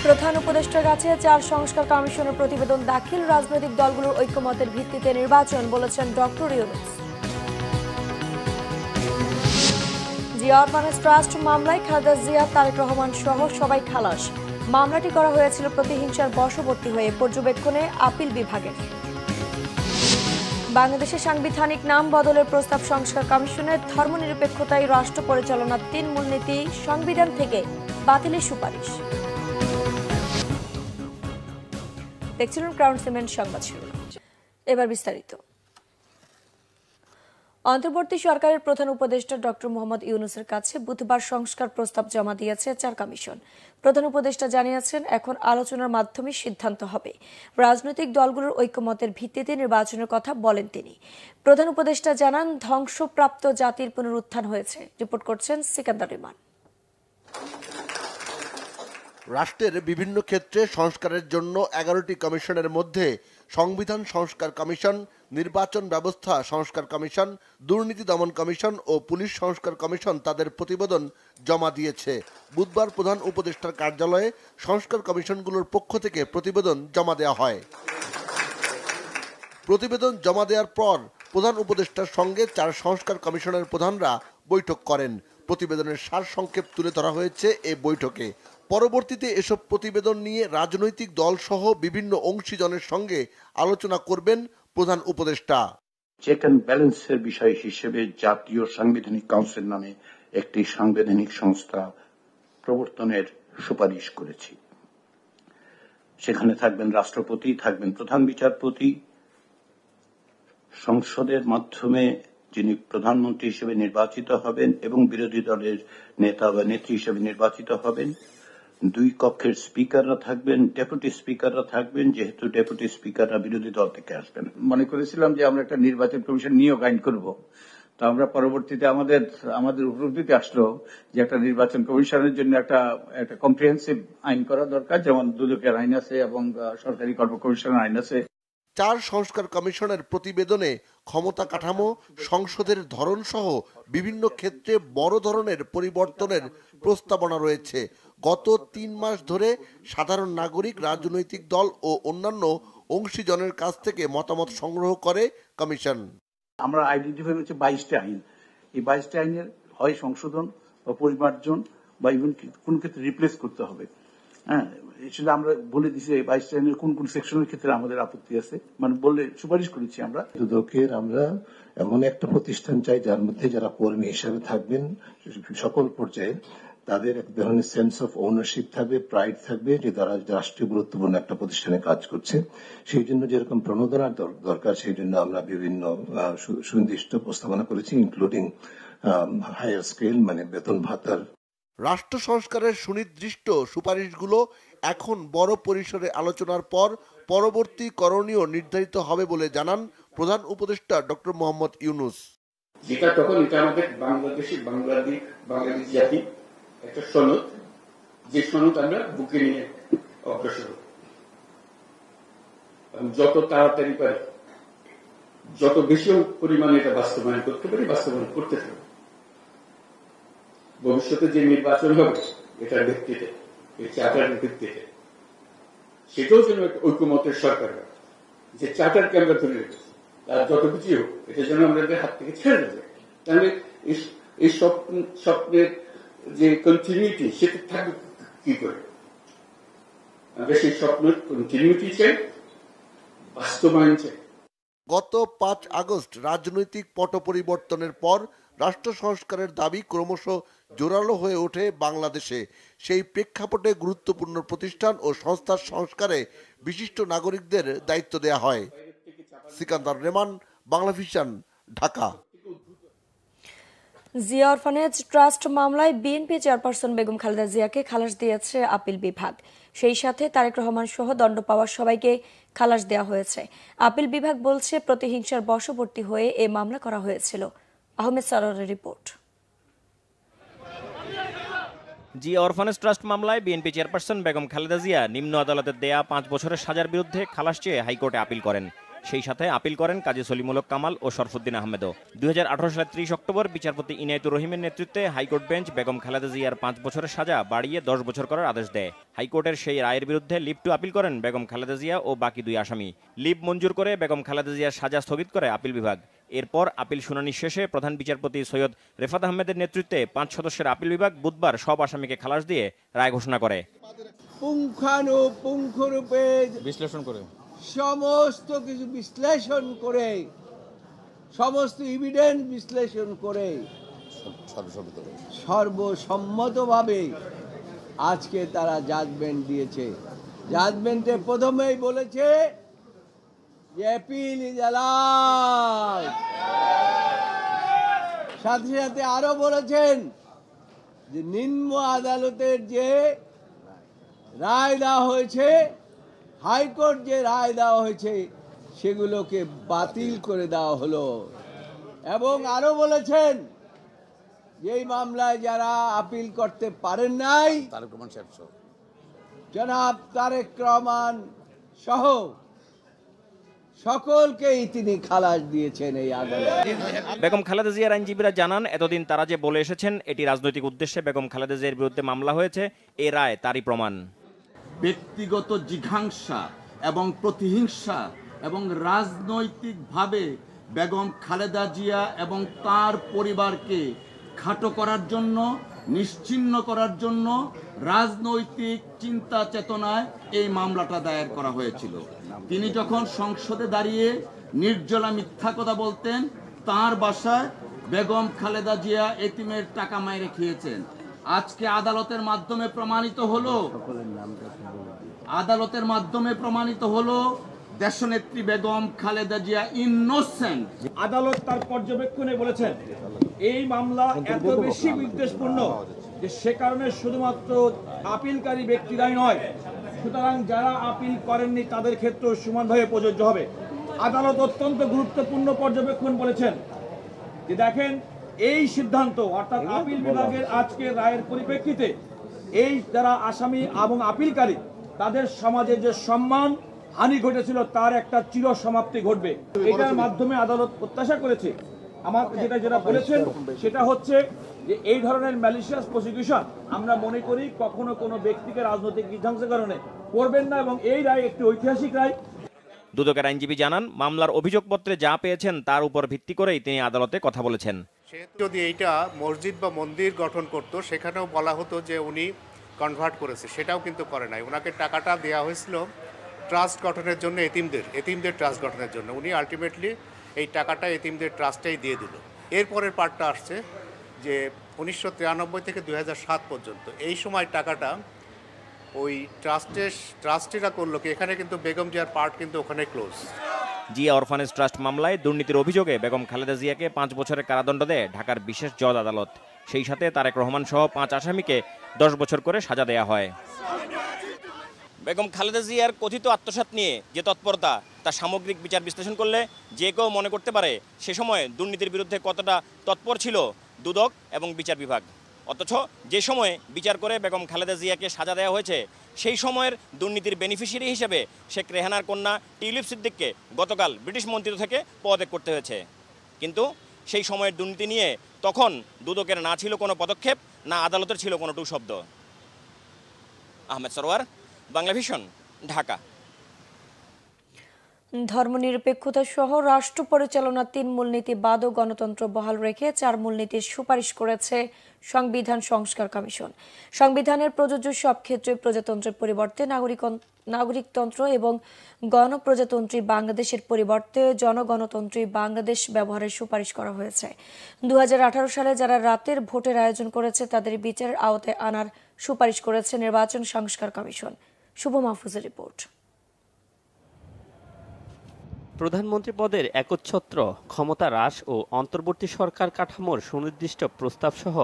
প্রধান উপদেষ্টার কাছে 4 সংস্কার কমিশনের প্রতিবেদন দাখিল, রাজনৈতিক দলগুলোর ঐক্যমতের ভিত্তিতে নির্বাচন বলেছেন doctor Yunus. Zia orphanage trust মামলায় খালেদা জিয়া, তারেক রহমান সহ সবাই খালাস। মামলাটি করা হয়েছিল প্রতিহিংসার বশবর্তী হয়ে, পর্যবেক্ষণে আপিল বিভাগের। বাংলাদেশের সাংবিধানিক নাম বদলের প্রস্তাব সংস্কার কমিশনের, ধর্মনিরপেক্ষতাই রাষ্ট্র পরিচালনার 3 মূলনীতি সংবিধান থেকে বাতিলের সুপারিশ। দেখছিলেন ক্রাউন সিমেন্ট সংবাদ শিরোনাম। এবার বিস্তারিত। অন্তর্বর্তী সরকারের প্রধান উপদেষ্টা ডক্টর মোহাম্মদ ইউনূসের কাছে বুধবার সংস্কার প্রস্তাব জমা দিয়েছে 4 কমিশন। প্রধান উপদেষ্টা জানিয়েছেন, এখন আলোচনার মাধ্যমে সিদ্ধান্ত হবে। রাজনৈতিক দলগুলোর ঐক্যমতের ভিত্তিতে নির্বাচনের কথা বলেন তিনি। প্রধান উপদেষ্টা জানান, ধ্বংসপ্রাপ্ত জাতির পুনরুত্থান হয়েছে। রিপোর্ট করছেন সিকান্দার রিমান। রাষ্ট্রের বিভিন্ন ক্ষেত্রে সংস্কারের জন্য 11টি কমিশনের মধ্যে সংবিধান সংস্কার কমিশন, নির্বাচন ব্যবস্থা সংস্কার কমিশন, দুর্নীতি দমন কমিশন ও পুলিশ সংস্কার কমিশন তাদের প্রতিবেদন জমা দিয়েছে। বুধবার প্রধান উপদেষ্টার কার্যালয়ে সংস্কার কমিশনগুলোর পক্ষ থেকে প্রতিবেদন জমা দেওয়া হয়। প্রতিবেদন জমা দেওয়ার পর প্রধান উপদেষ্টার সঙ্গে 4 সংস্কার কমিশনের প্রধানরা বৈঠক করেন। প্রতিবেদনের সারসংক্ষেপ তুলে ধরা হয়েছে এই বৈঠকে। পরবর্তীতে এসব প্রতিবেদন নিয়ে রাজনৈতিক দলসহ বিভিন্ন অংশীজনের সঙ্গে আলোচনা করবেন প্রধান উপদেষ্টা। চেক অ্যান্ড ব্যালেন্সের বিষয় হিসেবে জাতীয় সাংবিধানিক কাউন্সিল নামে একটি সাংবিধানিক সংস্থা প্রবর্তনের সুপারিশ করেছি। সেখানে থাকবেন রাষ্ট্রপতি, থাকবেন প্রধান বিচারপতি, সংসদের মাধ্যমে যিনি প্রধানমন্ত্রী হিসেবে নির্বাচিত হবেন এবং বিরোধী দলের নেতা বা নেত্রী হিসেবে নির্বাচিত হবেন। 2 কক্ষের স্পিকাররা থাকবেন, ডেপুটি স্পিকাররা থাকবেন, যেহেতু ডেপুটি স্পিকাররা বিরোধী দল থেকে আসবেন। মনে করেছিলাম যে আমরা একটা নির্বাচন কমিশন নিয়োগ আইন করব, তো আমরা পরবর্তীতে আমাদের উপলব্ধিতে আসলো যে একটা নির্বাচন কমিশনের জন্য একটা কম্প্রিহেন্সিভ আইন করা দরকার, যেমন দুদকের আইন আছে এবং সরকারি কর্ম কমিশনের আইন আছে। 4 সংস্কার কমিশনের প্রতিবেদনে ক্ষমতা কাঠামো, সংসদের ধরন সহ বিভিন্ন ক্ষেত্রে বড় ধরনের পরিবর্তনের প্রস্তাবনা রয়েছে। গত 3 মাস ধরে সাধারণ নাগরিক, রাজনৈতিক দল ও অন্যান্য অংশীজনের কাছ থেকে মতামত সংগ্রহ করে কমিশন। আমরা আইডেন্টিফাই করেছি 22টা আইন। এই 22টা আইনের হয় সংশোধন বা পরিমার্জন বা ইভেন কোন ক্ষেত্রে রিপ্লেস করতে হবে। হ্যাঁ, সেটা আমরা বলে দিচ্ছি এই 22টা আইনের কোন কোন সেকশনের ক্ষেত্রে আমাদের আপত্তি আছে, মানে বললে সুপারিশ করেছি আমরা। দুদকের আমরা এমন একটা প্রতিষ্ঠান চাই যার মধ্যে যারা কর্মী হিসাবে থাকবেন সকল পর্যায়ে, তাদের এক ধরনের সেন্স অফ ওনারশিপ থাকবে, প্রাইড থাকবে যে তারা রাষ্ট্রীয় গুরুত্বপূর্ণ একটা প্রতিষ্ঠানে কাজ করছে। সেই জন্য যেরকম প্রণোদনার দরকার, সেই জন্য আমরা বিভিন্ন সুনির্দিষ্ট প্রস্তাবনা করেছি, ইনক্লুডিং হায়ার স্কেল, মানে বেতন ভাতার। রাষ্ট্র সংস্কারের সুনির্দিষ্ট সুপারিশগুলো এখন বড় পরিসরে আলোচনার পর পরবর্তী করণীয় নির্ধারিত হবে বলে জানান প্রধান উপদেষ্টা ডক্টর মোহাম্মদ ইউনূস। যেটা তখন এটা আমাদের বাংলাদেশ জাতি একটা সনদ, যে সনদ আমরা বুকে নিয়ে অগ্রসর হব। যত তাড়াতাড়ি পারি, যত বেশি পরিমাণে এটা বাস্তবায়ন করতে পারি, বাস্তবায়ন করতে থাকবো। ভবিষ্যতে যে নির্বাচন হবে এটার ভিত্তিতে, এই চার্টারের ভিত্তিতে, সেটাও যেন ঐক্যমতের সরকার, যে চার্টারকে আমরা ধরে রেখেছি, তার যত কিছু হোক এটা যেন আমাদের হাত থেকে ছেড়ে দেবে। তাহলে এই স্বপ্নের যে কন্টিনিউটি, সেটা থাকবে কি করে? আমরা সেই স্বপ্নের কন্টিনিউটি চাই, বাস্তবায়ন চাই। গত 5 আগস্ট রাজনৈতিক পট পরিবর্তনের পর রাষ্ট্র সংস্কারের দাবি ক্রমশ জোরালো হয়ে ওঠে বাংলাদেশে। সেই প্রেক্ষাপটে গুরুত্বপূর্ণ প্রতিষ্ঠান ও সংস্থার সংস্কারে বিশিষ্ট নাগরিকদের দায়িত্ব দেয়া হয়। সিকান্দার রেমান, বাংলাভিশন, ঢাকা। জিয়া অরফানেজ ট্রাস্ট মামলায় বিএনপি চেয়ারপারসন বেগম খালেদা জিয়াকে খালাস দিয়েছে আপিল বিভাগ। সেই সাথে তারেক রহমান সহ দণ্ড পাওয়া সবাইকে খালাস দেওয়া হয়েছে। আপিল বিভাগ বলছে, প্রতিহিংসার বশবর্তী হয়ে এ মামলা করা হয়েছিল। আহমেদ সারোয়ারের রিপোর্ট। জিয়া অরফানেজ ট্রাস্ট মামলায় বিএনপি চেয়ারপারসন বেগম খালেদা জিয়া নিম্ন আদালতের দেয়া 5 বছরের সাজার বিরুদ্ধে খালাস চেয়ে হাইকোর্টে আপিল করেন। সেই সাথে আপিল করেন কাজী সলিমুল হক কামাল ও শরফুদ্দিন আহমেদও। 2018 সালের 30 অক্টোবর বিচারপতি ইনায়েতুর রহিমের নেতৃত্বে হাইকোর্ট বেঞ্চ বেগম খালেদা জিয়ার 5 বছরের সাজা বাড়িয়ে 10 বছর করার আদেশ দেয়। হাইকোর্টের সেই রায়ের বিরুদ্ধে লিভ টু আপিল করেন বেগম খালেদা জিয়া ও বাকি 2 আসামি। লিভ মঞ্জুর করে বেগম খালেদা জিয়ার সাজা স্থগিত করে আপিল বিভাগ। এরপর আপিল শুনানি শেষে প্রধান বিচারপতি সৈয়দ রেফাত আহমেদের নেতৃত্বে 5 সদস্যের আপিল বিভাগ বুধবার সব আসামিকে খালাস দিয়ে রায় ঘোষণা করে। পুঙ্খানুপুঙ্খরূপে বিশ্লেষণ করে সমস্ত কিছু বিশ্লেষণ করে সমস্ত এভিডেন্স বিশ্লেষণ করে সর্বসম্মতভাবে আজকে তারা জাজমেন্ট দিয়েছে। জাজমেন্টে প্রথমেই বলেছে যে অ্যাপিল ইজ অ্যালাউড, সাথে সাথে আরো বলেছেন যে নিম্ন আদালতের যে রায় দেওয়া হয়েছে, হাইকোর্ট যে রায় দেওয়া হয়েছে সেগুলোকে বাতিল করে দেওয়া হলো। এবং আরো বলেছেন যে এই মামলায় যারা আপিল করতে পারেন নাই জনাব তারেক রহমান সহ সকলকেই তিনি খালাস দিয়েছেন এই আদালতে। বেগম খালেদা জিয়ার আইনজীবীরা জানান, এতদিন তারা যে বলে এসেছেন এটি রাজনৈতিক উদ্দেশ্যে বেগম খালেদা জিয়ার বিরুদ্ধে মামলা হয়েছে, এ রায় তারই প্রমাণ। ব্যক্তিগত জিঘাংসা এবং প্রতিহিংসা এবং রাজনৈতিকভাবে বেগম খালেদা জিয়া এবং তার পরিবারকে খাটো করার জন্য, নিশ্চিহ্ন করার জন্য রাজনৈতিক চিন্তা চেতনায় এই মামলাটা দায়ের করা হয়েছিল। তিনি যখন সংসদে দাঁড়িয়ে নির্জলা মিথ্যা কথা বলতেন, তার বাসায় বেগম খালেদা জিয়া এতিমের টাকা মাইরে খেয়েছেন। আজকে আদালতের মাধ্যমে প্রমাণিত হলো দেশনেত্রী বেগম খালেদা জিয়া ইনোসেন্ট। আদালত তার পর্যবেক্ষণে বলেছেন এই মামলা এত বেশি বিদ্বেষপূর্ণ যে সে কারণে শুধুমাত্র আপিলকারী ব্যক্তিরাই নয়, সুতরাং যারা আপিল করেননি তাদের ক্ষেত্রেও সমানভাবে প্রযোজ্য হবে। আদালত অত্যন্ত গুরুত্বপূর্ণ পর্যবেক্ষণ বলেছেন যে দেখেন এই সিদ্ধান্ত অর্থাৎ আপিল বিভাগের আজকের রায়ের পরিপ্রেক্ষিতে এই যারা আসামি এবং আপিলকারী তাদের সমাজে যে সম্মান হানি ঘটেছিল তার একটা চির সমাপ্তি ঘটবে। এটার মাধ্যমে আদালত প্রত্যাশা করেছে, আমার যেটা বলেছেন সেটা হচ্ছে যে এই ধরনের ম্যালিশিয়াস প্রসিকিউশন আমরা মনে করি কখনো কোনো ব্যক্তিকে রাজনৈতিক বিধ্বংসের কারণে করবেন না, এবং এই রায় একটি ঐতিহাসিক রায়। দুদকের আইনজীবী জানান, মামলার অভিযোগপত্রে যা পেয়েছেন তার উপর ভিত্তি করেই তিনি আদালতে কথা বলেছেন। যদি এইটা মসজিদ বা মন্দির গঠন করত সেখানেও বলা হতো যে উনি কনভার্ট করেছে, সেটাও কিন্তু করে নাই। ওনাকে টাকাটা দেওয়া হয়েছিল ট্রাস্ট গঠনের জন্য, এতিমদের ট্রাস্ট গঠনের জন্য। উনি আলটিমেটলি এই টাকাটা এতিমদের ট্রাস্টেই দিয়ে দিল। এরপরের পার্টটা আসছে যে 1993 থেকে 2007 পর্যন্ত এই সময় টাকাটা ওই ট্রাস্টিরা করলো কি, এখানে কিন্তু বেগম জিয়ার পার্ট কিন্তু ওখানে ক্লোজ। জিয়া অরফানেজ ট্রাস্ট মামলায় দুর্নীতির অভিযোগে বেগম খালেদা জিয়াকে 5 বছরের কারাদণ্ড দেয় ঢাকার বিশেষ জজ আদালত। সেই সাথে তারেক রহমান সহ 5 আসামিকে 10 বছর করে সাজা দেয়া হয়। বেগম খালেদা জিয়ার কথিত আত্মসাৎ নিয়ে যে তৎপরতা, তা সামগ্রিক বিচার বিশ্লেষণ করলে যে কেউ মনে করতে পারে সে সময় দুর্নীতির বিরুদ্ধে কতটা তৎপর ছিল দুদক এবং বিচার বিভাগ। অথচ যে সময়ে বিচার করে বেগম খালেদা জিয়াকে সাজা দেওয়া হয়েছে সেই সময়ের দুর্নীতির বেনিফিশিয়ারি হিসেবে শেখ রেহানার কন্যা টিউলিপ সিদ্দিককে গতকাল ব্রিটিশ মন্ত্রিত্ব থেকে পদত্যাগ করতে হয়েছে। কিন্তু সেই সময়ের দুর্নীতি নিয়ে তখন দুদকের না ছিল কোনো পদক্ষেপ, না আদালতের ছিল কোনো টু শব্দ। আহমেদ সরওয়ার, বাংলা ভিশন, ঢাকা। ধর্মনিরপেক্ষতা সহ রাষ্ট্র পরিচালনার 3 মূলনীতি বাদ ও গণতন্ত্র বহাল রেখে 4 মূলনীতির সুপারিশ করেছে সংবিধান সংস্কার কমিশন। সংবিধানের প্রযোজ্য সব ক্ষেত্রে প্রজাতন্ত্রের পরিবর্তে নাগরিকতন্ত্র এবং গণপ্রজাতন্ত্রী বাংলাদেশের পরিবর্তে জনগণতন্ত্রী বাংলাদেশ ব্যবহারের সুপারিশ করা হয়েছে। 2018 সালে যারা রাতের ভোটের আয়োজন করেছে তাদের বিচারের আওতায় আনার সুপারিশ করেছে নির্বাচন সংস্কার কমিশন। শুভ মাহফুজের রিপোর্ট। প্রধানমন্ত্রী পদের একচ্ছত্র ক্ষমতা হ্রাস ও অন্তর্বর্তী সরকার কাঠামোর সুনির্দিষ্ট প্রস্তাব সহ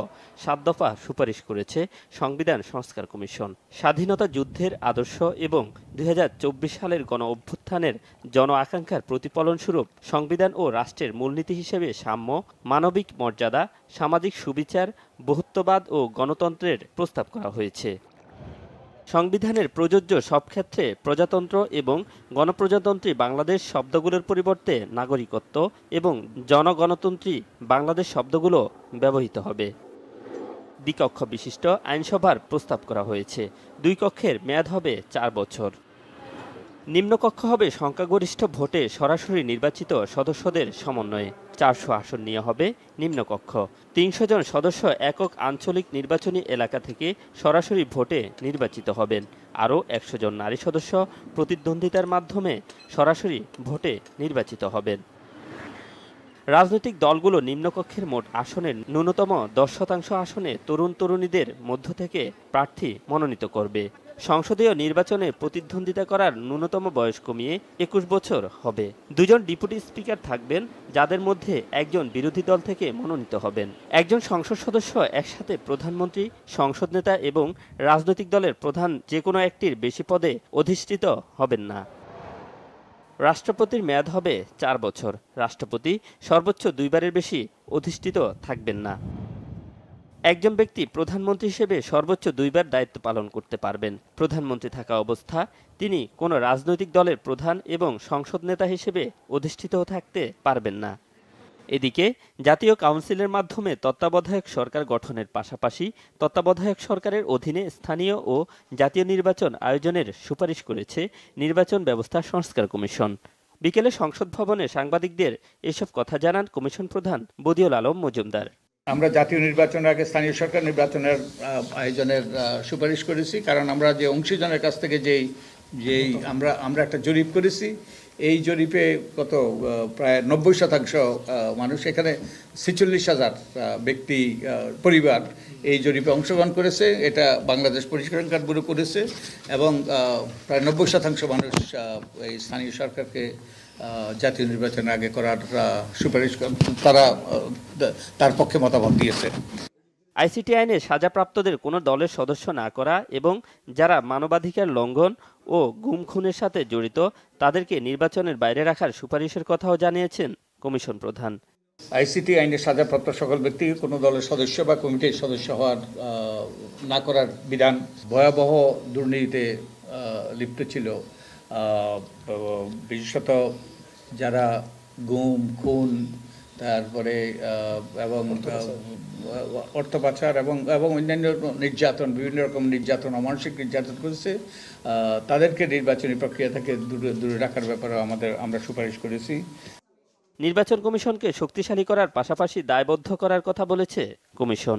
7 দফা সুপারিশ করেছে সংবিধান সংস্কার কমিশন। স্বাধীনতা যুদ্ধের আদর্শ এবং 2024 সালের গণ অভ্যুত্থানের জন আকাঙ্ক্ষার প্রতিফলন স্বরূপ সংবিধান ও রাষ্ট্রের মূলনীতি হিসেবে সাম্য, মানবিক মর্যাদা, সামাজিক সুবিচার, বহুত্ববাদ ও গণতন্ত্রের প্রস্তাব করা হয়েছে। সংবিধানের প্রযোজ্য সব ক্ষেত্রে প্রজাতন্ত্র এবং গণপ্রজাতন্ত্রী বাংলাদেশ শব্দগুলোর পরিবর্তে নাগরিকত্ব এবং জনগণতন্ত্রী বাংলাদেশ শব্দগুলো ব্যবহৃত হবে। দ্বিকক্ষ বিশিষ্ট আইনসভার প্রস্তাব করা হয়েছে। 2 কক্ষের মেয়াদ হবে 4 বছর। নিম্নকক্ষ হবে সংখ্যাগরিষ্ঠ ভোটে সরাসরি নির্বাচিত সদস্যদের সমন্বয়ে। 400 আসন নিয়ে হবে নিম্নকক্ষ। 300 জন সদস্য একক আঞ্চলিক নির্বাচনী এলাকা থেকে সরাসরি ভোটে নির্বাচিত হবেন। আরও 100 জন নারী সদস্য প্রতিদ্বন্দ্বিতার মাধ্যমে সরাসরি ভোটে নির্বাচিত হবেন। রাজনৈতিক দলগুলো নিম্নকক্ষের মোট আসনের ন্যূনতম 10% আসনে তরুণ তরুণীদের মধ্য থেকে প্রার্থী মনোনীত করবে। সংসদীয় নির্বাচনে প্রতিদ্বন্দ্বিতা করার ন্যূনতম বয়স কমিয়ে 21 বছর হবে। 2 জন ডেপুটি স্পিকার থাকবেন, যাদের মধ্যে একজন বিরোধী দল থেকে মনোনীত হবেন। একজন সংসদ সদস্য একসাথে প্রধানমন্ত্রী, সংসদ নেতা এবং রাজনৈতিক দলের প্রধান যে কোনো একটির বেশি পদে অধিষ্ঠিত হবেন না। রাষ্ট্রপতির মেয়াদ হবে 4 বছর। রাষ্ট্রপতি সর্বোচ্চ 2 বারের বেশি অধিষ্ঠিত থাকবেন না। একজন ব্যক্তি প্রধানমন্ত্রী হিসেবে সর্বোচ্চ 2 বার দায়িত্ব পালন করতে পারবেন। প্রধানমন্ত্রী থাকা অবস্থা তিনি কোনো রাজনৈতিক দলের প্রধান এবং সংসদ নেতা হিসেবে অধিষ্ঠিত থাকতে পারবেন না। এদিকে জাতীয় কাউন্সিলের মাধ্যমে তত্ত্বাবধায়ক সরকার গঠনের পাশাপাশি তত্ত্বাবধায়ক সরকারের অধীনে স্থানীয় ও জাতীয় নির্বাচন আয়োজনের সুপারিশ করেছে নির্বাচন ব্যবস্থা সংস্কার কমিশন। বিকেলে সংসদ ভবনে সাংবাদিকদের এসব কথা জানান কমিশন প্রধান বদিউল আলম মজুমদার। আমরা জাতীয় নির্বাচনের আগে স্থানীয় সরকার নির্বাচনের আয়োজনের সুপারিশ করেছি, কারণ আমরা যে অংশীজনের কাছ থেকে যেই আমরা একটা জরিপ করেছি, এই জরিপে প্রায় 90% মানুষ, এখানে 46,000 ব্যক্তি পরিবার এই জরিপে অংশগ্রহণ করেছে। এটা বাংলাদেশ পরিষ্কার কার্ড ব্যুরো করেছে এবং প্রায় 90% মানুষ এই স্থানীয় সরকারকে জাতীয় নির্বাচনের আগে করার সুপারিশ তার পক্ষে মতামত দিয়েছে। আইসিটি আইনে সাজাপ্রাপ্তদের কোনো দলের সদস্য না করা এবং যারা মানবাধিকার লঙ্ঘন ও গুম খুনের সাথে জড়িত তাদেরকে নির্বাচনের বাইরে রাখার সুপারিশের কথাও জানিয়েছেন কমিশন প্রধান। আইসিটি আইনে সাজাপ্রাপ্ত সকল ব্যক্তি কোনো দলের সদস্য বা কমিটির সদস্য হওয়ার না করার বিধান ভয়াবহ দুর্নীতিতে লিপ্ত ছিল, বিশেষত যারা গুম খুন তারপরে এবং অর্থ পাচার এবং অন্যান্য নির্যাতন, বিভিন্ন রকম নির্যাতন, অমানসিক নির্যাতন করেছে, তাদেরকে নির্বাচনী প্রক্রিয়া থেকে দূরে রাখার ব্যাপারে আমরা সুপারিশ করেছি। নির্বাচন কমিশনকে শক্তিশালী করার পাশাপাশি দায়বদ্ধ করার কথা বলেছে কমিশন।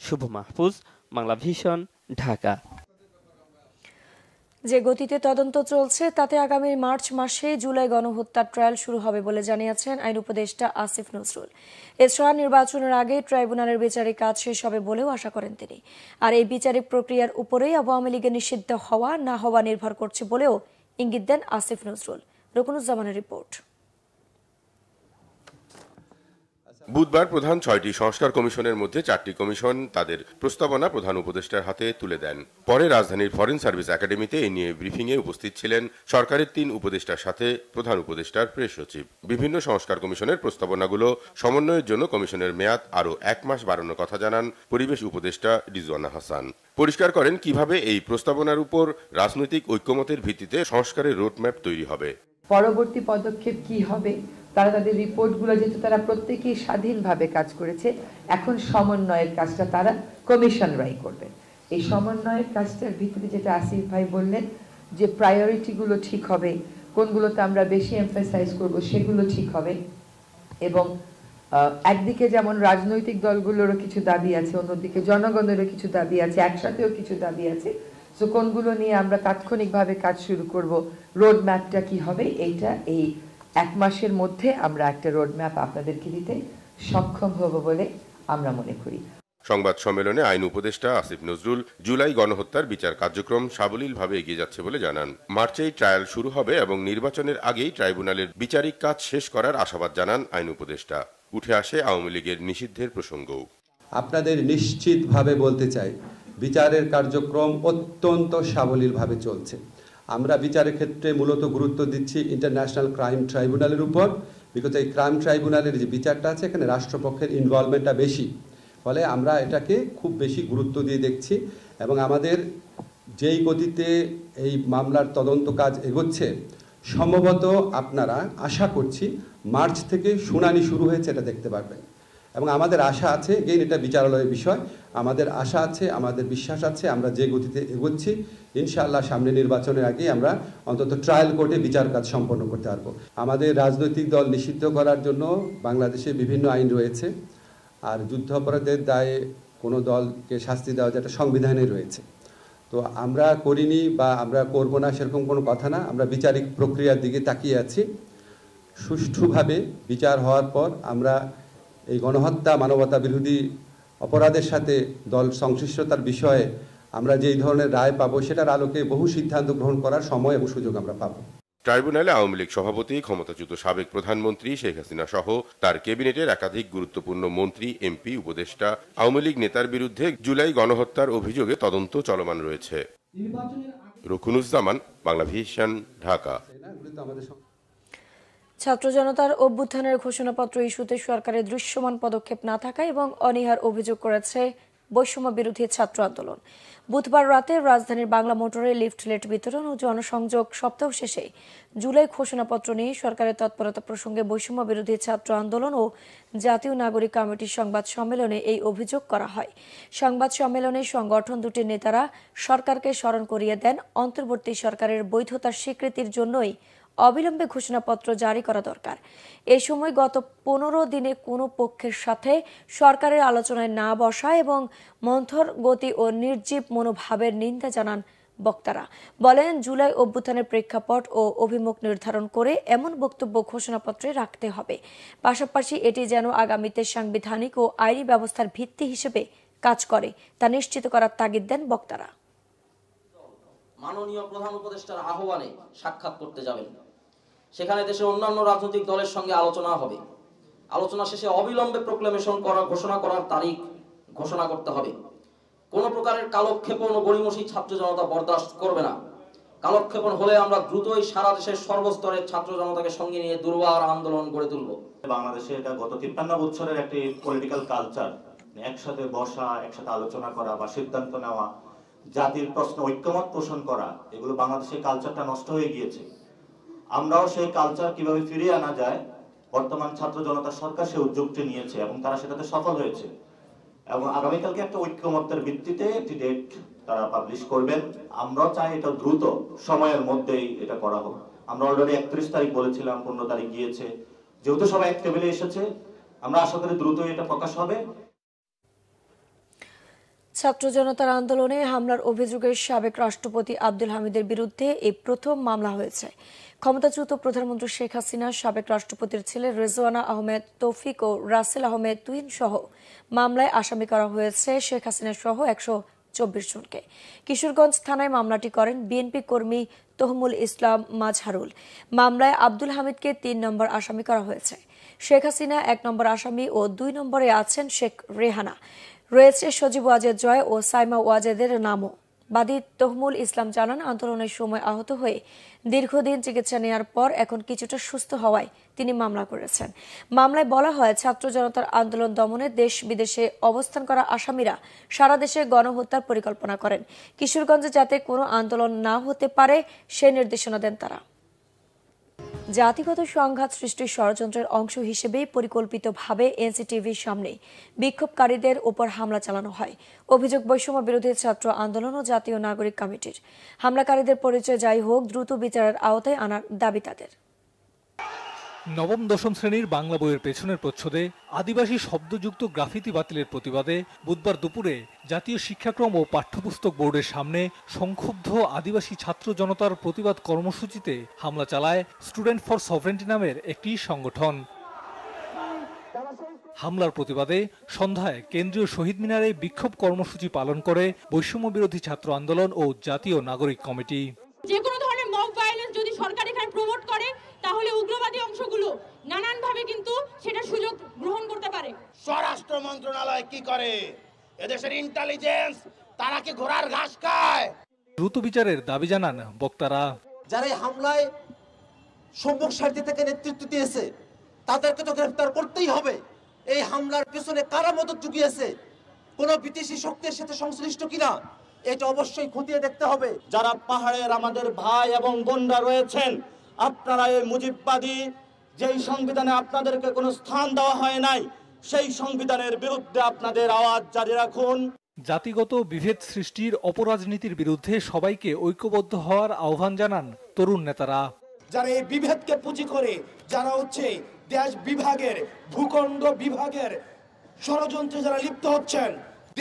শুভ মাহফুজ, বাংলা ভিশন, ঢাকা। যে গতিতে তদন্ত চলছে তাতে আগামী মার্চ মাসে জুলাই গণহত্যার ট্রায়াল শুরু হবে বলে জানিয়েছেন আইন উপদেষ্টা আসিফ নজরুল। এছাড়া নির্বাচনের আগে ট্রাইব্যুনালের বিচারিক কাজ শেষ হবে বলেও আশা করেন তিনি। আর এই বিচারিক প্রক্রিয়ার উপরেই আওয়ামী লীগের নিষিদ্ধ হওয়া না হওয়া নির্ভর করছে বলেও ইঙ্গিত দেন আসিফ নজরুল। রকুনুজ্জামানের রিপোর্ট। বুধবার প্রধান 6টি সংস্কার কমিশনের মধ্যে 4টি কমিশন তাদের প্রস্তাবনা প্রধান উপদেষ্টার হাতে তুলে দেন। পরে রাজধানীর ফরেন সার্ভিস একাডেমিতে এ নিয়ে ব্রিফিংয়ে উপস্থিত ছিলেন সরকারের 3 উপদেষ্টার সাথে প্রধান উপদেষ্টার প্রেস সচিব। বিভিন্ন সংস্কার কমিশনের প্রস্তাবনাগুলো সমন্বয়ের জন্য কমিশনের মেয়াদ আরও 1 মাস বাড়ানোর কথা জানান পরিবেশ উপদেষ্টা রিজওয়ানা হাসান। পরিষ্কার করেন কিভাবে এই প্রস্তাবনার উপর রাজনৈতিক ঐক্যমতের ভিত্তিতে সংস্কারের রোডম্যাপ তৈরি হবে। পরবর্তী পদক্ষেপ কি হবে, তারা তাদের রিপোর্টগুলো যেহেতু তারা প্রত্যেকেই স্বাধীনভাবে কাজ করেছে, এখন সমন্বয়ের কাজটা তারা কমিশনরাই করবে। এই সমন্বয়ের কাজটার ভিতরে যেটা আসিফ ভাই বললেন যে প্রায়োরিটিগুলো ঠিক হবে, কোনগুলোতে আমরা বেশি এমফাসাইজ করব সেগুলো ঠিক হবে। এবং একদিকে যেমন রাজনৈতিক দলগুলোরও কিছু দাবি আছে, অন্যদিকে জনগণেরও কিছু দাবি আছে, একসাথেও কিছু দাবি আছে। তো কোনগুলো নিয়ে আমরা তাৎক্ষণিকভাবে কাজ শুরু করব, রোড ম্যাপটা কি হবে, এইটা এই 1 মাসের মধ্যে আমরা একটা রোড ম্যাপ আপনাদেরকে দিতে সক্ষম হব বলে আমরা মনে করি। সংবাদ সম্মেলনে আইন উপদেষ্টা আসিফ নজরুল জুলাই গণহত্যার বিচার কার্যক্রম সাবলীলভাবে এগিয়ে যাচ্ছে বলে জানান। মার্চেই ট্রায়াল শুরু হবে এবং নির্বাচনের আগেই ট্রাইব্যুনালের বিচারিক কাজ শেষ করার আশাবাদ জানান আইন উপদেষ্টা। উঠে আসে আওয়ামী লীগের নিষিদ্ধের প্রসঙ্গও। আপনাদের নিশ্চিতভাবে বলতে চাই, বিচারের কার্যক্রম অত্যন্ত সাবলীলভাবে চলছে। আমরা বিচারের ক্ষেত্রে মূলত গুরুত্ব দিচ্ছি ইন্টারন্যাশনাল ক্রাইম ট্রাইব্যুনালের উপর, বিকজ এই ক্রাইম ট্রাইব্যুনালের যে বিচারটা আছে এখানে রাষ্ট্রপক্ষের ইনভলভমেন্টটা বেশি, ফলে আমরা এটাকে খুব বেশি গুরুত্ব দিয়ে দেখছি এবং আমাদের যেই গতিতে এই মামলার তদন্ত কাজ এগোচ্ছে, সম্ভবত আপনারা আশা করছি মার্চ থেকে শুনানি শুরু হয়েছে এটা দেখতে পারবেন। এবং আমাদের আশা আছে, এগেইন এটা বিচারালয়ের বিষয়, আমাদের আশা আছে, আমাদের বিশ্বাস আছে, আমরা যে গতিতে এগোচ্ছি ইনশাআল্লাহ সামনে নির্বাচনের আগে আমরা অন্তত ট্রায়াল কোর্টে বিচার কাজ সম্পন্ন করতে পারবো। আমাদের রাজনৈতিক দল নিষিদ্ধ করার জন্য বাংলাদেশে বিভিন্ন আইন রয়েছে, আর যুদ্ধাপরাধের দায়ে কোনো দলকে শাস্তি দেওয়া যেটা সংবিধানে রয়েছে। তো আমরা করিনি বা আমরা করব না সেরকম কোনো কথা না, আমরা বিচারিক প্রক্রিয়ার দিকে তাকিয়ে আছি। সুষ্ঠুভাবে বিচার হওয়ার পর আমরা এই গণহত্যা, মানবতা বিরোধী অপরাধের সাথে দল সংশ্লিষ্টতার বিষয়ে আমরা যেই ধরনের রায় পাবো সেটার আলোকে বহু সিদ্ধান্ত গ্রহণ করার সময় এবং সুযোগ আমরা পাবো। ট্রাইব্যুনালে আওয়ামী লীগ সভাপতি, ক্ষমতাচ্যুত সাবেক প্রধানমন্ত্রী শেখ হাসিনা সহ তার ক্যাবিনেটের একাধিক গুরুত্বপূর্ণ মন্ত্রী, এমপি, উপদেষ্টা, আওয়ামী লীগ নেতার বিরুদ্ধে জুলাই গণহত্যার অভিযোগে তদন্ত চলমান রয়েছে। রুকুনুজ্জামান, বাংলা ভিশন, ঢাকা। ছাত্র জনতার অভ্যুত্থানের ঘোষণাপত্র ইস্যুতে সরকারের দৃশ্যমান পদক্ষেপ না থাকা এবং অনীহার অভিযোগ করেছে বৈষম্য বিরোধী ছাত্র আন্দোলন। বুধবার রাতে রাজধানীর বাংলা মোটরে লিফলেট বিতরণ ও জনসংযোগ সপ্তাহ শেষে জুলাই ঘোষণাপত্র নিয়ে সরকারের তৎপরতা প্রসঙ্গে বৈষম্য বিরোধী ছাত্র আন্দোলন ও জাতীয় নাগরিক কমিটির সংবাদ সম্মেলনে এই অভিযোগ করা হয়। সংবাদ সম্মেলনে সংগঠন দুটির নেতারা সরকারকে স্মরণ করিয়ে দেন অন্তর্বর্তী সরকারের বৈধতার স্বীকৃতির জন্যই অবিলম্বে ঘোষণাপত্র জারি করা দরকার। এই সময় গত 15 দিনে কোনো পক্ষের সাথে সরকারের আলোচনায় না বসা এবং মন্থর গতি ও নির্জীব মনোভাবের নিন্দা জানান বক্তারা। বলেন, জুলাই অভ্যুত্থানের প্রেক্ষাপট ও অভিমুখ নির্ধারণ করে এমন বক্তব্য ঘোষণাপত্রে রাখতে হবে। পাশাপাশি এটি যেন আগামীতে সাংবিধানিক ও আইনি ব্যবস্থার ভিত্তি হিসেবে কাজ করে তা নিশ্চিত করার তাগিদ দেন বক্তারা। মাননীয় প্রধান উপদেষ্টার আহ্বানে সাক্ষাৎ করতে যাবেন। সেখানে দেশের অন্যান্য রাজনৈতিক দলের সঙ্গে আলোচনা হবে। আলোচনা শেষে অবিলম্বে প্রক্লেমেশন ঘোষণা করার তারিখ ঘোষণা করতে হবে। কোনো প্রকারের কালক্ষেপণ ও গড়িমসি ছাত্র জনতা বরদাস্ত করবে না। কালক্ষেপণ হলে আমরা দ্রুতই সারা দেশের সর্বস্তরের ছাত্র জনতাকে সঙ্গে নিয়ে দুর্বার আন্দোলন গড়ে তুলব। বাংলাদেশে এটা গত 53 বছরের একটি পলিটিক্যাল কালচার, একসাথে বসা, একসাথে আলোচনা করা বা সিদ্ধান্ত নেওয়া, জাতির প্রশ্ন ঐক্যমত পোষণ করা, এগুলো বাংলাদেশের কালচারটা নষ্ট হয়ে গিয়েছে। আমরাও সেই কালচার কিভাবে ফিরিয়ে আনা যায়, বর্তমান ছাত্র জনতা সরকার সেই উদ্যোগটি নিয়েছে এবং তারা সেটাতে সফল হয়েছে। এবং আগামীকালকে একটা ঐক্যমত্যের ভিত্তিতে একটি ডেট তারা পাবলিশ করবেন। আমরাও চাই এটা দ্রুত সময়ের মধ্যেই এটা করা হোক। আমরা অলরেডি 31 তারিখ বলেছিলাম, 15 তারিখ গিয়েছে। যেহেতু সবাই এক টেবিলে এসেছে, আমরা আশা করি দ্রুতই এটা প্রকাশ হবে। ছাত্র জনতার আন্দোলনে হামলার অভিযোগে সাবেক রাষ্ট্রপতি আব্দুল হামিদের বিরুদ্ধে এই প্রথম মামলা হয়েছে। ক্ষমতাচ্যুত প্রধানমন্ত্রী শেখ হাসিনা, সাবেক রাষ্ট্রপতির ছেলে রেজওয়ানা আহমেদ তৌফিক ও রাসেল আহমেদ তুহিন সহ মামলায় আসামি করা হয়েছে শেখ হাসিনা সহ 124 জনকে। কিশোরগঞ্জ থানায় মামলাটি করেন বিএনপি কর্মী তহমুল ইসলাম মাজহারুল। মামলায় আব্দুল হামিদকে 3 নম্বর আসামি করা হয়েছে। শেখ হাসিনা 1 নম্বর আসামি ও 2 নম্বরে আছেন শেখ রেহানা। রয়েছে সজীব ওয়াজেদ জয় ও সাইমা ওয়াজেদের নামও। বাদী তহমুল ইসলাম জানান, আন্দোলনের সময় আহত হয়ে দীর্ঘদিন চিকিৎসা নেওয়ার পর এখন কিছুটা সুস্থ হওয়ায় তিনি মামলা করেছেন। মামলায় বলা হয়, ছাত্র জনতার আন্দোলন দমনে দেশ বিদেশে অবস্থান করা আসামিরা সারা দেশে গণহত্যার পরিকল্পনা করেন। কিশোরগঞ্জে যাতে কোনো আন্দোলন না হতে পারে সেই নির্দেশনা দেন তারা। জাতিগত সংঘাত সৃষ্টির ষড়যন্ত্রের অংশ হিসেবেই পরিকল্পিতভাবে এনসিটিভির সামনে বিক্ষোভকারীদের ওপর হামলা চালানো হয়। অভিযোগ বৈষম্য বিরোধী ছাত্র আন্দোলন ও জাতীয় নাগরিক কমিটির। হামলাকারীদের পরিচয় যাই হোক, দ্রুত বিচারের আওতায় আনার দাবি তাদের। নবম দশম শ্রেণীর বাংলা বইয়ের পেছনের প্রচ্ছদে আদিবাসী শব্দযুক্ত গ্রাফিতি বাতিলের প্রতিবাদে বুধবার দুপুরে জাতীয় শিক্ষাক্রম ও পাঠ্যপুস্তক বোর্ডের সামনে সংক্ষুব্ধ আদিবাসী ছাত্র জনতার প্রতিবাদ কর্মসূচিতে হামলা চালায় স্টুডেন্ট ফর সভরেন্টি নামের একটি সংগঠন। হামলার প্রতিবাদে সন্ধ্যায় কেন্দ্রীয় শহীদ মিনারে বিক্ষোভ কর্মসূচি পালন করে বৈষম্য বিরোধী ছাত্র আন্দোলন ও জাতীয় নাগরিক কমিটি। যে কোনো ধরনের মব ভায়োলেন্স যদি সরকার এখানে প্রমোট করে, তাহলে উগ্রবাদী অংশগুলো নানানভাবে কিন্তু সেটা সুযোগ গ্রহণ করতে পারে। স্বরাষ্ট্র মন্ত্রণালয় কি করে? এদেশের ইন্টেলিজেন্স তারা কি ঘোড়ার ঘাস খায়? দ্রুত বিচারের দাবি জানান বক্তারা। যারা এই হামলায় সম্মুখ সারিতে থেকে নেতৃত্ব দিয়েছে তাদেরকে তো গ্রেফতার করতেই হবে। এই হামলার পেছনে কারা মদত জুগিয়েছে, কোন বিদেশি শক্তির সাথে সংশ্লিষ্ট কিনা, এটা অবশ্যই খতিয়ে দেখতে হবে। যারা পাহাড়ের আমাদের ভাই এবং বোনরা রয়েছেন, আপনারা এই মুজিববাদী যেই সংবিধানে আপনাদেরকে কোনো স্থান দেওয়া হয় নাই, সেই সংবিধানের বিরুদ্ধে আপনাদের আওয়াজ জারি রাখুন। জাতিগত বিভেদ সৃষ্টির অপরাজনীতির বিরুদ্ধে সবাইকে ঐক্যবদ্ধ হওয়ার আহ্বান জানান তরুণ নেতারা। যারা এই বিভেদকে পুঁজি করে যারা হচ্ছে দেশ বিভাগের, ভূখণ্ড বিভাগের ষড়যন্ত্রে যারা লিপ্ত হচ্ছেন,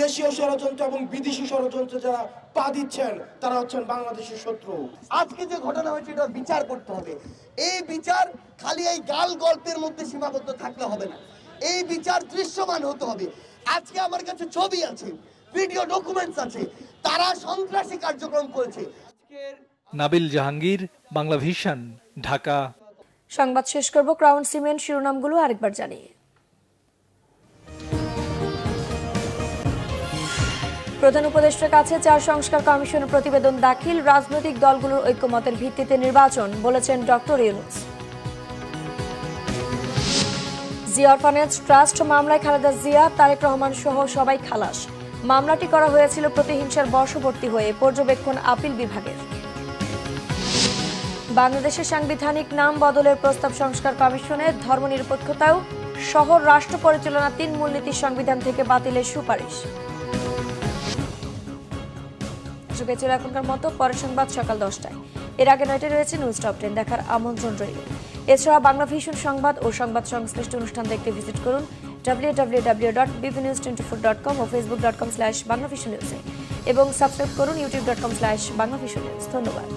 দেশীয় ষড়যন্ত্র এবং বিদেশি ষড়যন্ত্রে যারা পা দিচ্ছেন, তারা হচ্ছেন বাংলাদেশের শত্রু। আজকে যে ঘটনা হয়েছে এটা বিচার করতে হবে। এই বিচার খালি এই গাল গল্পের মধ্যে সীমাবদ্ধ থাকলে হবে না, এই বিচার দৃশ্যমান হতে হবে। আজকে আমার কাছে ছবি আছে, ভিডিও ডকুমেন্টস আছে, তারা সন্ত্রাসী কার্যক্রম করেছে। নাবিল জাহাঙ্গীর, বাংলা ভিশন, ঢাকা। সংবাদ শেষ করব ক্রাউন সিমেন্ট শিরোনামগুলো আরেকবার জানিয়ে। প্রধান উপদেষ্টার কাছে 4 সংস্কার কমিশনের প্রতিবেদন দাখিল, রাজনৈতিক দলগুলোর ঐক্যমতের ভিত্তিতে নির্বাচন, বলেছেন doctor Yunus. Zia orphanage trust মামলায় খালেদা জিয়া, তারেক রহমান সহ সবাই খালাস। মামলাটি করা হয়েছিল প্রতিহিংসার বশবর্তী হয়ে, পর্যবেক্ষণ আপিল বিভাগের। বাংলাদেশের সাংবিধানিক নাম বদলের প্রস্তাব সংস্কার কমিশনের, ধর্মনিরপেক্ষতাও শহর রাষ্ট্র পরিচালনা 3 মূলনীতির সংবিধান থেকে বাতিলের সুপারিশ। ছিল এখনকার মতো, পরের সংবাদ সকাল 10টায়। এর আগে 9টায় রয়েছে নিউজ টপ 10 দেখার আমন্ত্রণ রইল। এছাড়া বাংলা ভিশন সংবাদ ও সংবাদ সংশ্লিষ্ট অনুষ্ঠান দেখতে ভিজিট করুন www.bbnews24.com ও facebook.com/banglavisionnews এবং সাবস্ক্রাইব করুন youtube.com/banglavisionnews। ধন্যবাদ।